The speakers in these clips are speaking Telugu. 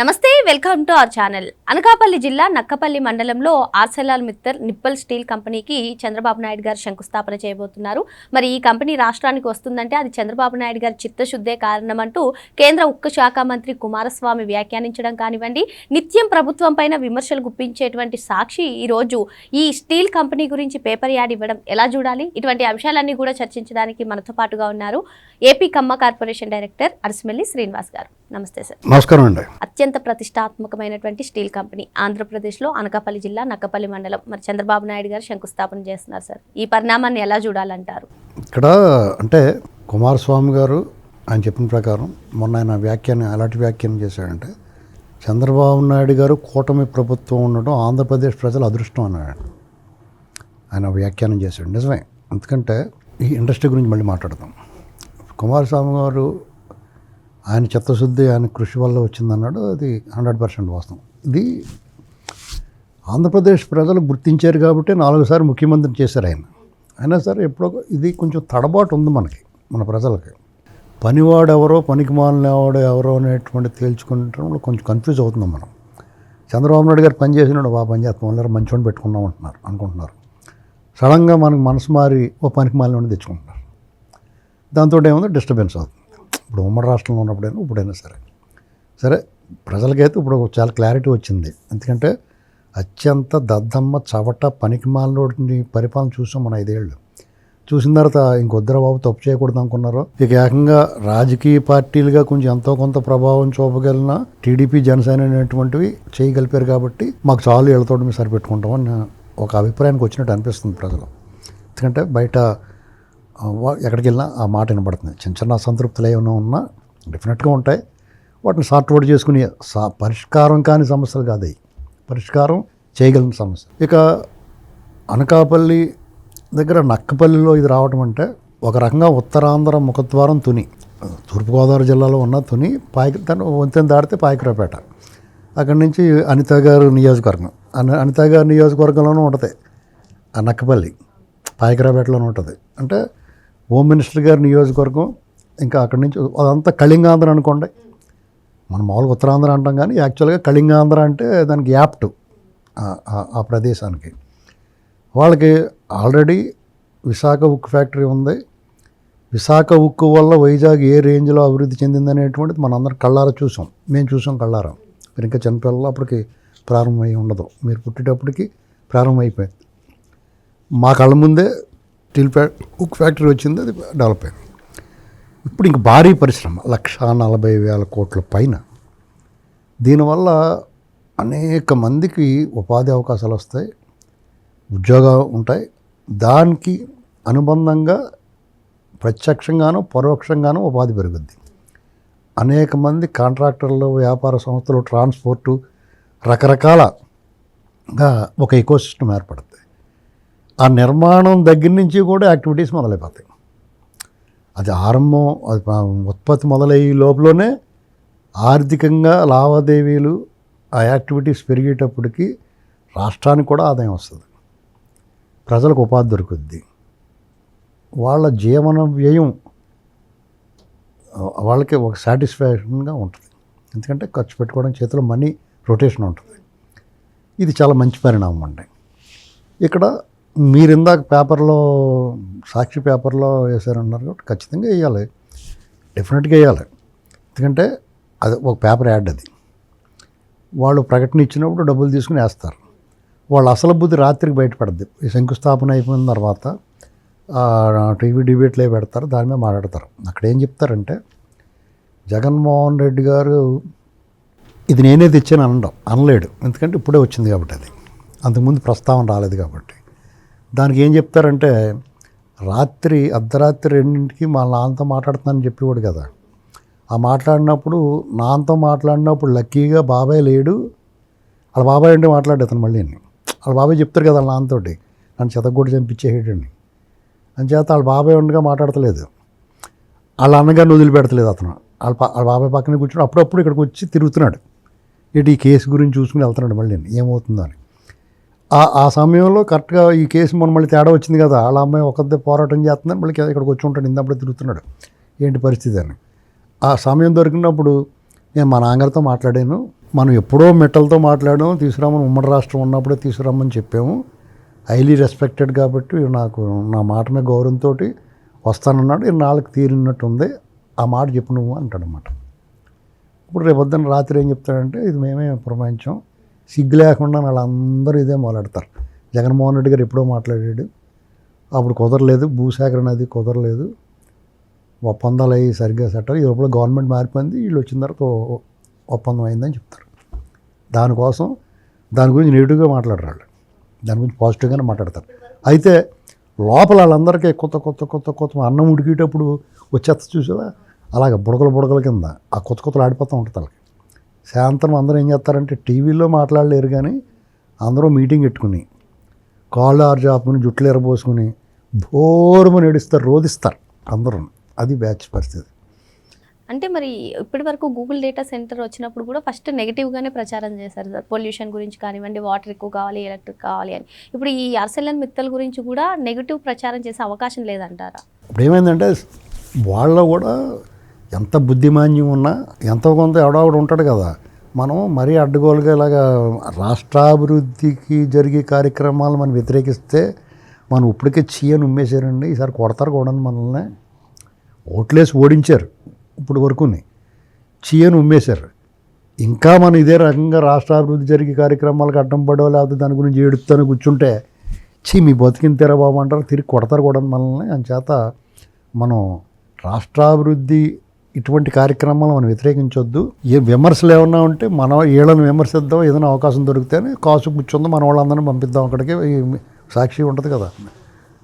నమస్తే, welcome to our channel. Anakapalli జిల్లా నక్కపల్లి మండలంలో ఆర్సెలాల్ మిత్తల్ నిప్పల్ స్టీల్ కంపెనీకి చంద్రబాబు నాయుడు గారు శంకుస్థాపన చేయబోతున్నారు. మరి ఈ కంపెనీ రాష్ట్రానికి వస్తుందంటే అది చంద్రబాబు నాయుడు గారి చిత్తశుద్ధే కారణమంటూ కేంద్ర ఉక్కు శాఖ మంత్రి కుమారస్వామి వ్యాఖ్యానించడం కానివ్వండి, నిత్యం ప్రభుత్వం పైన విమర్శలు గుప్పించేటువంటి సాక్షి ఈ రోజు ఈ స్టీల్ కంపెనీ గురించి పేపర్ యాడ్ ఇవ్వడం ఎలా చూడాలి? ఇటువంటి అంశాలన్నీ కూడా చర్చించడానికి మనతో పాటుగా ఉన్నారు ఏపీ కమ్మ కార్పొరేషన్ డైరెక్టర్ అరసమెల్లి శ్రీనివాస్ గారు. నమస్తే సార్. నమస్కారం అండి. అత్యంత ప్రతిష్టాత్మకమైనటువంటి స్టీల్ కంపెనీ ఆంధ్రప్రదేశ్లో అనకాపల్లి జిల్లా నక్కపల్లి మండలం. మరి చంద్రబాబు నాయుడు గారు శంకుస్థాపన చేస్తున్నారు సార్. ఈ పరిణామాన్ని ఎలా చూడాలంటారు? ఇక్కడ అంటే కుమారస్వామి గారు ఆయన చెప్పిన ప్రకారం మొన్న ఆయన అలాంటి వ్యాఖ్యానం చేశాడంటే చంద్రబాబు నాయుడు గారు కూటమి ప్రభుత్వం ఉండడం ఆంధ్రప్రదేశ్ ప్రజల అదృష్టం అన్నాడు. ఆయన వ్యాఖ్యానం చేశాడు. నిజమే. ఎందుకంటే ఈ ఇండస్ట్రీ గురించి మళ్ళీ మాట్లాడదాం. కుమారస్వామి గారు ఆయన చిత్తశుద్ధి ఆయన కృషి వల్ల వచ్చిందన్నాడు. అది 100% వాస్తవం. ఇది ఆంధ్రప్రదేశ్ ప్రజలు గుర్తించారు కాబట్టి 4 సార్లు ముఖ్యమంత్రిని చేశారు ఆయన. అయినా సరే ఎప్పుడో ఇది కొంచెం తడబాటు ఉంది మన ప్రజలకి. పనివాడు ఎవరో పనికి మాలినవాడు ఎవరో అనేటువంటి తేల్చుకుంటే కొంచెం కన్ఫ్యూజ్ అవుతున్నాం మనం. చంద్రబాబు నాయుడు గారు పని చేసినాడు, బాగా పని చేస్తాం, అందరూ మంచివాడిని పెట్టుకున్నాం అనుకుంటున్నారు. సడన్గా మనకు మనసు మారి ఓ పనికి మాలినవాడిని తెచ్చుకుంటున్నారు. దాంతో ఏముందో డిస్టర్బెన్స్ అవుతుంది. ఇప్పుడు ఉమ్మడి రాష్ట్రంలో ఇప్పుడైనా సరే ప్రజలకైతే ఇప్పుడు చాలా క్లారిటీ వచ్చింది. ఎందుకంటే అత్యంత దద్దమ్మ చవట పనికిమాలినోడిని పరిపాలన చూసాం మన 5 ఏళ్ళు. చూసిన తర్వాత ఇంకొద్దరు బాబు తప్పు చేయకూడదు అనుకున్నారు. ఇక ఏకంగా రాజకీయ పార్టీలుగా కొంచెం ఎంతో కొంత ప్రభావం చూపగలిగిన టీడీపీ జనసేన అనేటువంటివి చేయగలిపారు కాబట్టి మాకు చాలు వీళ్ళతో మేము సరిపెట్టుకుంటామని ఒక అభిప్రాయానికి వచ్చినట్టు అనిపిస్తుంది ప్రజలు. ఎందుకంటే బయట ఎక్కడికి వెళ్ళినా ఆ మాట వినబడుతుంది. చిన్న అసంతృప్తులు ఏమైనా ఉన్నా డెఫినెట్గా ఉంటాయి. వాటిని సార్ట్అవుట్ చేసుకుని పరిష్కారం కాని సమస్యలు కాదు, అవి పరిష్కారం చేయగలిగిన సమస్య. ఇక అనకాపల్లి దగ్గర నక్కపల్లిలో ఇది రావటం అంటే ఒక రకంగా ఉత్తరాంధ్ర ముఖద్వారం తుని, తూర్పుగోదావరి జిల్లాలో ఉన్న తుని దాన్ని వంతెన దాడితే పాయకరావుపేట. అక్కడి నుంచి అనిత గారు నియోజకవర్గం, అనిత గారి నియోజకవర్గంలోనూ ఉంటుంది ఆ నక్కపల్లి, పాయకరావుపేటలోనూ ఉంటుంది. అంటే హోమ్ మినిస్టర్ గారి నియోజకవర్గం. ఇంకా అక్కడి నుంచి అదంతా కళింగాంధ్ర అనుకోండి. మనం మామూలుగా ఉత్తరాంధ్ర అంటాం కానీ యాక్చువల్గా కళింగాంధ్ర అంటే దానికి యాప్ట్ ఆ ప్రదేశానికి. వాళ్ళకి ఆల్రెడీ విశాఖ ఉక్కు ఫ్యాక్టరీ ఉంది. విశాఖ ఉక్కు వల్ల వైజాగ్ ఏ రేంజ్లో అభివృద్ధి చెందిందనేటువంటిది మనందరం కళ్ళారా చూసాం. మేము చూసాం కళ్ళారా. మీరు ఇంకా చిన్నపిల్లలు అప్పటికి ప్రారంభమై ఉండదు, మీరు పుట్టేటప్పటికి ప్రారంభమైపోయింది. మా కళ్ళ ముందే స్టీల్ ఉక్కు ఫ్యాక్టరీ వచ్చింది, అది డెవలప్ అయింది. ఇప్పుడు ఇంక భారీ పరిశ్రమ 1,40,000 కోట్ల పైన. దీనివల్ల అనేక మందికి ఉపాధి అవకాశాలు వస్తాయి, ఉద్యోగాలు ఉంటాయి. దానికి అనుబంధంగా ప్రత్యక్షంగానూ పరోక్షంగానూ ఉపాధి పెరుగుద్ది. అనేక మంది కాంట్రాక్టర్లు, వ్యాపార సంస్థలు, ట్రాన్స్పోర్టు, రకరకాలగా ఒక ఎకోసిస్టమ్ ఏర్పడుతుంది. ఆ నిర్మాణం దగ్గర నుంచి కూడా యాక్టివిటీస్ మొదలైపోతాయి. అది ఆరంభం, అది ఉత్పత్తి మొదలయ్యే లోపలనే ఆర్థికంగా లావాదేవీలు, ఆ యాక్టివిటీస్ పెరిగేటప్పటికి రాష్ట్రానికి కూడా ఆదాయం వస్తుంది, ప్రజలకు ఉపాధి దొరుకుద్ది, వాళ్ళ జీవన వ్యయం వాళ్ళకి ఒక సాటిస్ఫాక్షన్గా ఉంటుంది. ఎందుకంటే ఖర్చు పెట్టుకోవడం, చేతిలో మనీ రొటేషన్ ఉంటుంది. ఇది చాలా మంచి పరిణామం అండి. ఇక్కడ మీరు ఇందాక పేపర్లో, సాక్షి పేపర్లో వేశారన్నారు కాబట్టి ఖచ్చితంగా వేయాలి, డెఫినెట్గా వేయాలి. ఎందుకంటే అది ఒక పేపర్ యాడ్. అది వాళ్ళు ప్రకటన ఇచ్చినప్పుడు డబ్బులు తీసుకుని వేస్తారు. వాళ్ళు అసలు బుద్ధి రాత్రికి బయటపడద్ది. ఈ శంకుస్థాపన అయిపోయిన తర్వాత టీవీ డిబేట్లే పెడతారు, దాని మీద మాట్లాడతారు. అక్కడ ఏం చెప్తారంటే జగన్మోహన్ రెడ్డి గారు ఇది నేనే తెచ్చాను అనలేడు. ఎందుకంటే ఇప్పుడే వచ్చింది కాబట్టి, అది అంతకుముందు ప్రస్తావన రాలేదు కాబట్టి. దానికి ఏం చెప్తారంటే అర్ధరాత్రి 2ంటికి మా నాన్నతో మాట్లాడుతున్నానని చెప్పేవాడు కదా. ఆ మాట్లాడినప్పుడు నాన్నతో మాట్లాడినప్పుడు లక్కీగా బాబాయ్ లేడు. వాళ్ళ బాబాయ్ అంటే మాట్లాడే అతను మళ్ళీ వాళ్ళ బాబాయ్ చెప్తారు కదా వాళ్ళ నాన్నతోటి, నన్ను చెతగొట్టి చంపించేసేటండి అని చేత వాళ్ళ బాబాయ్ ఉండగా మాట్లాడతలేదు, వాళ్ళ అన్నగారిని వదిలిపెడతలేదు అతను. వాళ్ళ బాబాయ్ పక్కనే కూర్చొని అప్పుడప్పుడు ఇక్కడికి వచ్చి తిరుగుతున్నాడు. ఈ కేసు గురించి చూసుకుని వెళ్తున్నాడు మళ్ళీ ఏమవుతుందో అని. ఆ సమయంలో కరెక్ట్గా ఈ కేసు మొన్న మళ్ళీ తేడా వచ్చింది కదా, వాళ్ళ అమ్మాయి ఒకదే పోరాటం చేస్తుందని మళ్ళీ ఇక్కడికి వచ్చి ఉంటాడు, ఇందప్పుడే తిరుగుతున్నాడు, ఏంటి పరిస్థితి అని. ఆ సమయం దొరికినప్పుడు నేను మా నాన్నగారితో మాట్లాడాను, మనం ఎప్పుడో మెట్టలతో మాట్లాడాము, తీసుకురామని ఉమ్మడి రాష్ట్రం ఉన్నప్పుడే తీసుకురామని చెప్పాము. హైలీ రెస్పెక్టెడ్ కాబట్టి నాకు నా మాట మీద గౌరవంతో వస్తానన్నాడు. నాళ్ళకి తీరినట్టుంది, ఆ మాట చెప్పు నువ్వు అంటాడనమాట. ఇప్పుడు రేపొద్దున రాత్రి ఏం చెప్తాడంటే ఇది మేమే పురమాయించాం, సిగ్గు లేకుండా వాళ్ళందరూ ఇదే మొదలెడతారు. జగన్మోహన్ రెడ్డి గారు ఎప్పుడో మాట్లాడాడు, అప్పుడు కుదరలేదు, భూసేకరణ అది కుదరలేదు, ఒప్పందాలు అవి సరిగ్గా సెట్ అయ్యి ఎప్పుడు గవర్నమెంట్ మారిపోయింది, వీళ్ళు వచ్చిన తర్వాత ఒప్పందం అయిందని చెప్తారు. దానికోసం దాని గురించి నెగిటివ్గా మాట్లాడరు వాళ్ళు, దాని గురించి పాజిటివ్గానే మాట్లాడతారు. అయితే లోపల వాళ్ళందరికీ కొత్త కొత్త కొత్త కొత్త అన్నం ఉడికేటప్పుడు వచ్చేస్త చూసేవా అలాగ బుడగల కింద ఆ కొత్త కొత్తలు ఆడిపోతూ ఉంటుంది వాళ్ళకి. సాయంత్రం అందరూ ఏం చేస్తారంటే టీవీలో మాట్లాడలేరు కానీ అందరూ మీటింగ్ పెట్టుకుని కాళ్ళు ఆర్జాపుకుని జుట్లు ఎరబోసుకుని బోరుమని ఏడుస్తారు, రోధిస్తారు అందరూ. అది బ్యాచ్ పరిస్థితి. అంటే మరి ఇప్పటి వరకు గూగుల్ డేటా సెంటర్ వచ్చినప్పుడు కూడా ఫస్ట్ నెగిటివ్గానే ప్రచారం చేశారు సార్, పొల్యూషన్ గురించి కానివ్వండి, వాటర్ ఎక్కువ కావాలి, ఎలక్ట్రిక్ కావాలి అని. ఇప్పుడు ఈ ఆర్సెలన్ మిత్తల్ గురించి కూడా నెగిటివ్ ప్రచారం చేసే అవకాశం లేదంటారా? ఇప్పుడు ఏమైందంటే వాళ్ళ కూడా ఎంత బుద్ధిమాన్యం ఉన్నా ఎంతో కొంత ఎవడో ఉంటాడు కదా. మనం మరీ అడ్డగోలుగా ఇలాగా రాష్ట్రాభివృద్ధికి జరిగే కార్యక్రమాలు మనం వ్యతిరేకిస్తే మనం ఇప్పటికే చీయని ఉమ్మేశారండి. ఈసారి కొడతారు కూడా మనల్ని, ఓట్లేసి ఓడించారు ఇప్పుడు వరకుని, చీయని ఉమ్మేశారు. ఇంకా మనం ఇదే రకంగా రాష్ట్రాభివృద్ధి జరిగే కార్యక్రమాలకు అడ్డం పడో లేకపోతే దాని గురించి ఏడుస్తాను కూర్చుంటే మీ బతికిన తెర బాబు అంటారు, తిరిగి కొడతారు కూడా మనల్ని. అంచేత మనం రాష్ట్రాభివృద్ధి ఇటువంటి కార్యక్రమాలు మనం వ్యతిరేకించొద్దు. ఏ విమర్శలు ఏమన్నా ఉంటే మనం వీళ్ళని విమర్శిద్దాం, ఏదైనా అవకాశం దొరికితేనే కాసు కూర్చుందాం, మన వాళ్ళందరినీ పంపిద్దాం అక్కడికి. సాక్షి ఉంటుంది కదా,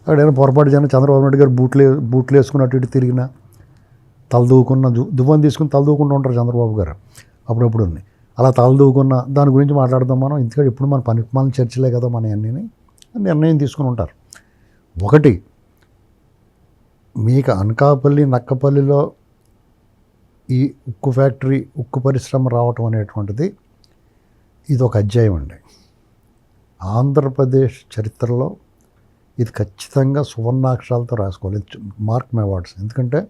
అక్కడ ఏదైనా పొరపాటు చేయను చంద్రబాబు నాయుడు గారు బూట్లు వేసుకున్నట్టు ఇటు తిరిగినా తలదూకున్న దువ్వని తీసుకుని తలదూకుంటూ ఉంటారు చంద్రబాబు గారు అప్పుడప్పుడు. అలా తలదూకున్న దాని గురించి మాట్లాడదాం మనం. ఇంతగా ఇప్పుడు మన పనికిమాలిన చర్చలే కదా మన అన్నీ నిర్ణయం తీసుకుని ఉంటారు. ఒకటి, మీకు అనకాపల్లి నక్కపల్లిలో ఈ ఉక్కు ఫ్యాక్టరీ ఉక్కు పరిశ్రమ రావటం అనేటువంటిది ఇది ఒక అధ్యాయం అండి. ఆంధ్రప్రదేశ్ చరిత్రలో ఇది ఖచ్చితంగా సువర్ణాక్షరాలతో రాసుకోవాలి, మార్క్ మై వర్డ్స్. ఎందుకంటే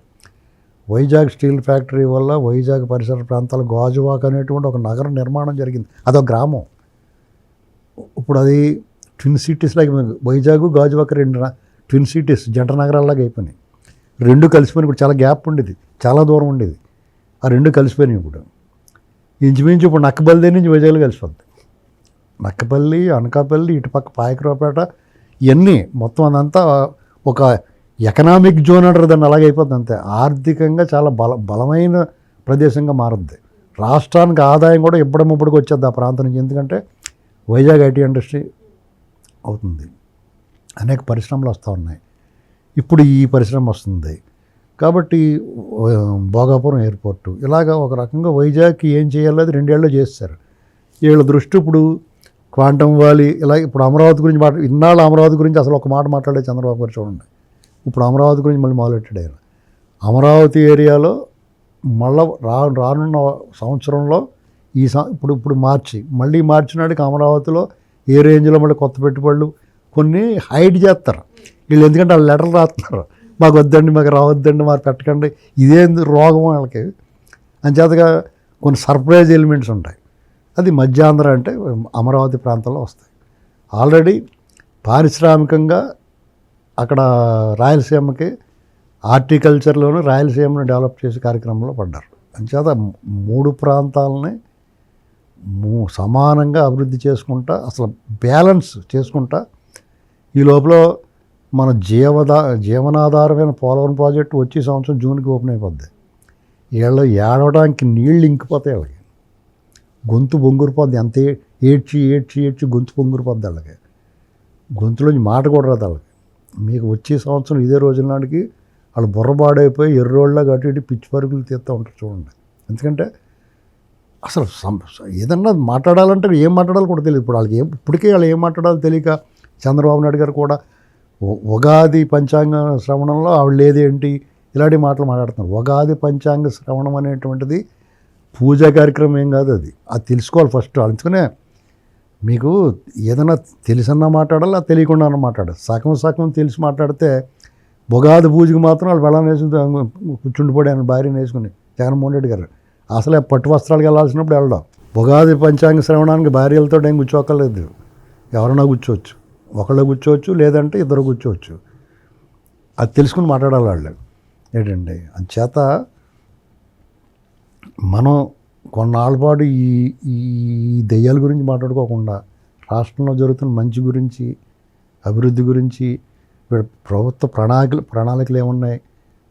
వైజాగ్ స్టీల్ ఫ్యాక్టరీ వల్ల వైజాగ్ పరిసర ప్రాంతాల గాజువాక అనేటువంటి ఒక నగర నిర్మాణం జరిగింది. అదొక గ్రామం. ఇప్పుడు అది ట్విన్ సిటీస్ లాగా, వైజాగ్ గాజువాక రెండు ట్విన్ సిటీస్ జంట నగరాల్లాగా అయిపోయినాయి. రెండు కలిసిపోయినాయి. ఇప్పుడు చాలా గ్యాప్ ఉండేది, చాలా దూరం ఉండేది, ఆ రెండు కలిసిపోయినాయి. ఇప్పుడు ఇంచుమించు ఇప్పుడు నక్కపల్లి నుంచి వైజాగ్లో కలిసిపోద్ది. నక్కపల్లి, అనకాపల్లి, ఇటుపక్క పాయకరావుపేట, ఇవన్నీ మొత్తం అదంతా ఒక ఎకనామిక్ జోన్ అంటారు దాన్ని, అలాగైపోతుంది అంతే. ఆర్థికంగా చాలా బలమైన ప్రదేశంగా మారుద్ది. రాష్ట్రానికి ఆదాయం కూడా ఇప్పటికి వచ్చేది ఆ ప్రాంతం నుంచి. ఎందుకంటే వైజాగ్ ఐటీ ఇండస్ట్రీ అవుతుంది, అనేక పరిశ్రమలు వస్తూ ఉన్నాయి. ఇప్పుడు ఈ పరిశ్రమ వస్తుంది కాబట్టి భోగాపురం ఎయిర్పోర్టు, ఇలాగ ఒక రకంగా వైజాగ్కి ఏం చేయాలో అది 2 ఏళ్ళలో చేస్తారు. వీళ్ళ దృష్టి ఇప్పుడు క్వాంటమ్ వ్యాలీ, ఇలా ఇప్పుడు అమరావతి గురించి ఇన్నాళ్ళు అమరావతి గురించి అసలు ఒక మాట మాట్లాడే చంద్రబాబు గారు చూడండి. ఇప్పుడు అమరావతి గురించి మళ్ళీ మొదలెట్టాడు ఆయన. అమరావతి ఏరియాలో మళ్ళీ రానున్న సంవత్సరంలో ఇప్పుడు మార్చి నాటికి అమరావతిలో ఏ రేంజ్లో మళ్ళీ కొత్త పెట్టుబడులు కొన్ని హైడ్ చేస్తారు వీళ్ళు. ఎందుకంటే వాళ్ళు లెటర్లు రాస్తున్నారు, మాకు వద్దండి, మాకు రావద్దండి, మాకు పెట్టకండి, ఇదేంది రోగం వాళ్ళకి. అంచేతగా కొన్ని సర్ప్రైజ్ ఎలిమెంట్స్ ఉంటాయి. అది మధ్యాంధ్ర అంటే అమరావతి ప్రాంతంలో వస్తాయి. ఆల్రెడీ పారిశ్రామికంగా అక్కడ రాయలసీమకి హార్టికల్చర్లోనూ రాయలసీమను డెవలప్ చేసే కార్యక్రమంలో పడ్డారు. అంచేత 3 ప్రాంతాలని సమానంగా అభివృద్ధి చేసుకుంటా, అసలు బ్యాలెన్స్ చేసుకుంటా, ఈ లోపల మన జీవనాధారమైన పోలవరం ప్రాజెక్టు వచ్చే సంవత్సరం జూన్కి ఓపెన్ అయిపోద్ది. వీళ్ళు ఏడవడానికి నీళ్ళు ఇంకిపోతాయి, వాళ్ళకి గొంతు బొంగురిపోద్ది. అంత ఏడ్చి గొంతు బొంగురిపోద్ది వాళ్ళకి, గొంతులోంచి మాట కూడా రాదు వాళ్ళకి. మీకు వచ్చే సంవత్సరం ఇదే రోజుల నాటికి వాళ్ళు బుర్రబాడైపోయి ఎర్రోళ్ళగా అటు ఇటు పిచ్చి పరుగులు తీస్తూ ఉంటారు చూడండి. ఎందుకంటే అసలు ఏదన్నా మాట్లాడాలంటే ఏం మాట్లాడాలో కూడా తెలియదు ఇప్పుడు వాళ్ళకి. ఇప్పటికే వాళ్ళు ఏం మాట్లాడాలో తెలియక చంద్రబాబు నాయుడు గారు కూడా ఉగాది పంచాంగ శ్రవణంలో ఆవిడ లేదేంటి ఇలాంటి మాటలు మాట్లాడుతున్నారు. ఉగాది పంచాంగ శ్రవణం అనేటువంటిది పూజా కార్యక్రమం ఏం కాదు, అది తెలుసుకోవాలి ఫస్ట్. అందుకనే మీకు ఏదైనా తెలిసన్నా మాట్లాడాలి, అది తెలియకుండా మాట్లాడాలి. సగం తెలిసి మాట్లాడితే ఉగాది పూజకి మాత్రం వాళ్ళు వెళ్ళని వేసుకుని కూర్చుండిపోయి ఆయన భార్యను వేసుకుని జగన్మోహన్ రెడ్డి గారు అసలే పట్టు వస్త్రాలకు వెళ్ళాల్సినప్పుడు వెళ్ళడం. ఉగాది పంచాంగ శ్రవణానికి భార్యలతో ఏం కూర్చోక్కర్లేదు, ఎవరైనా కూర్చోవచ్చు, ఒకళ్ళు కూర్చోవచ్చు, లేదంటే ఇద్దరు కూర్చోవచ్చు. అది తెలుసుకుని మాట్లాడాలి వాళ్ళు ఏంటండి. అందుచేత మనం కొన్నాళ్ళ పాటు ఈ ఈ దెయ్యాల గురించి మాట్లాడుకోకుండా రాష్ట్రంలో జరుగుతున్న మంచి గురించి, అభివృద్ధి గురించి, ప్రభుత్వ ప్రణాళికలు ఏమున్నాయి,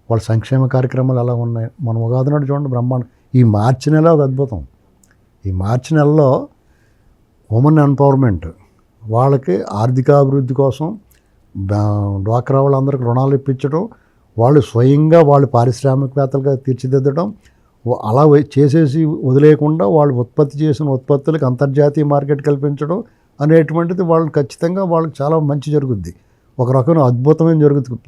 వాళ్ళ సంక్షేమ కార్యక్రమాలు ఎలా ఉన్నాయి, మనం ఉగాది నాడు చూడండి బ్రహ్మాండం. ఈ మార్చి నెల ఒక అద్భుతం. ఈ మార్చి నెలలో ఉమెన్ ఎంపవర్మెంట్, వాళ్ళకి ఆర్థికాభివృద్ధి కోసం డ్వాక్రా వాళ్ళందరికీ రుణాలు ఇప్పించడం, వాళ్ళు స్వయంగా వాళ్ళు పారిశ్రామికవేత్తలుగా తీర్చిదిద్దడం, అలా చేసేసి వదిలేయకుండా వాళ్ళు ఉత్పత్తి చేసిన ఉత్పత్తులకు అంతర్జాతీయ మార్కెట్ కల్పించడం అనేటువంటిది వాళ్ళు ఖచ్చితంగా వాళ్ళకి చాలా మంచి జరుగుద్ది. ఒక రకమైన అద్భుతమైన జరుగుతుంది.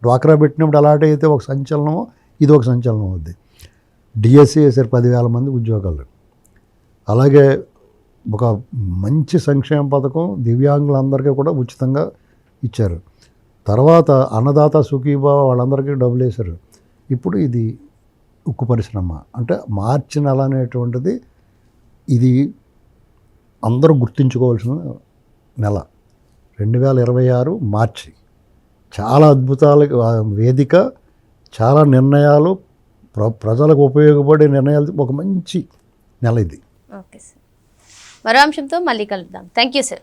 డ్వాక్రా పెట్టినప్పుడు అలాంటి ఒక సంచలనమో ఇది ఒక సంచలనం అవుద్ది. డిఎస్సి వేసారు 10,000 మంది ఉద్యోగాలు. అలాగే ఒక మంచి సంక్షేమ పథకం దివ్యాంగులందరికీ కూడా ఉచితంగా ఇచ్చారు. తర్వాత అన్నదాత సుఖీభావ వాళ్ళందరికీ డబ్బులు వేశారు. ఇప్పుడు ఇది ఉక్కు పరిశ్రమ. అంటే మార్చి నెల అనేటువంటిది ఇది అందరూ గుర్తుంచుకోవాల్సిన నెల. 2026 మార్చి చాలా అద్భుతాల వేదిక, చాలా నిర్ణయాలు, ప్రజలకు ఉపయోగపడే నిర్ణయాలు, ఒక మంచి నెల ఇది. ఓకే సార్, మరో అంశంతో మళ్ళీ కలుద్దాం. Thank you sir.